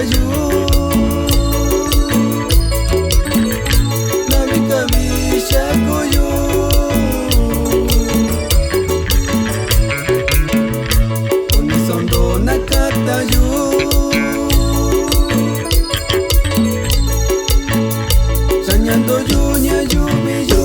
yu nami kabisha koyu unisondo nakata yu soñando yuña yubi yu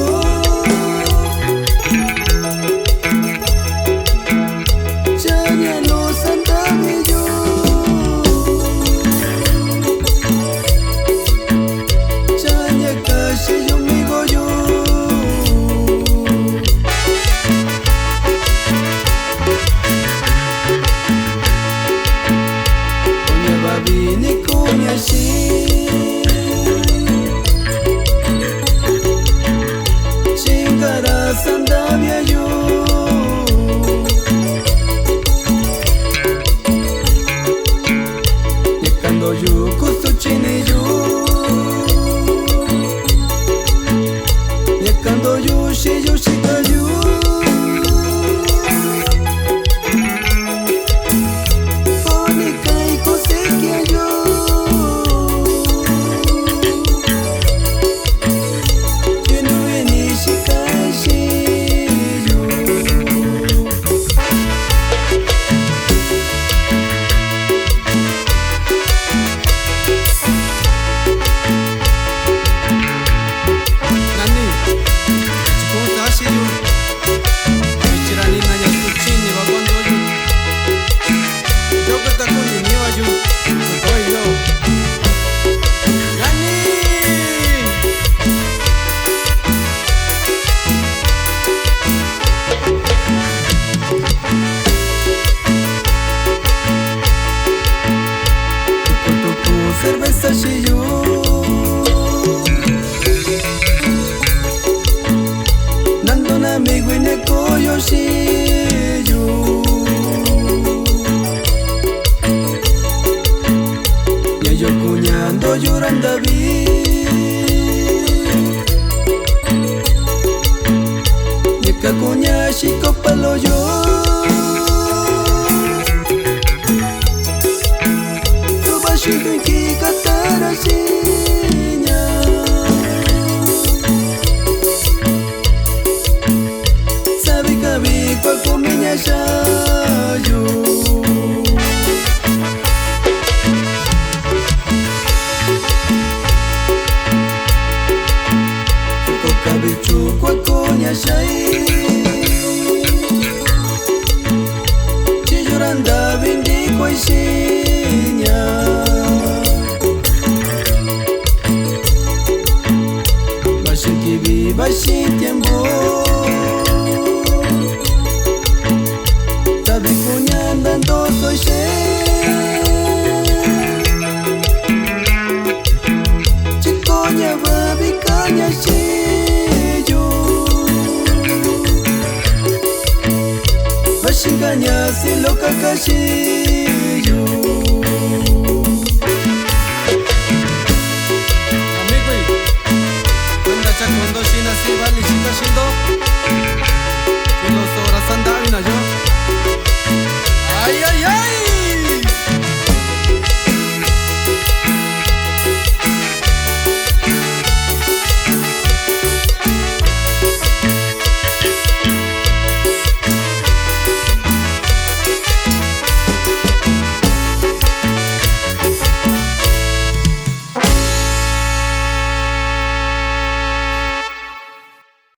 cerveza shiyu nando na miguine koyo shiyu ya yo cuñando llorando vi yeka cuña shiko palo yo Shinki katara shinya sabi kabi kwa kuminya shayu ko kabi chu kwa kunya shai chijuranda bindi kwa shinya que viva sin tiempo sabe cuña andando soy chicoña babi caña shiyu bashingaña si lo kakashi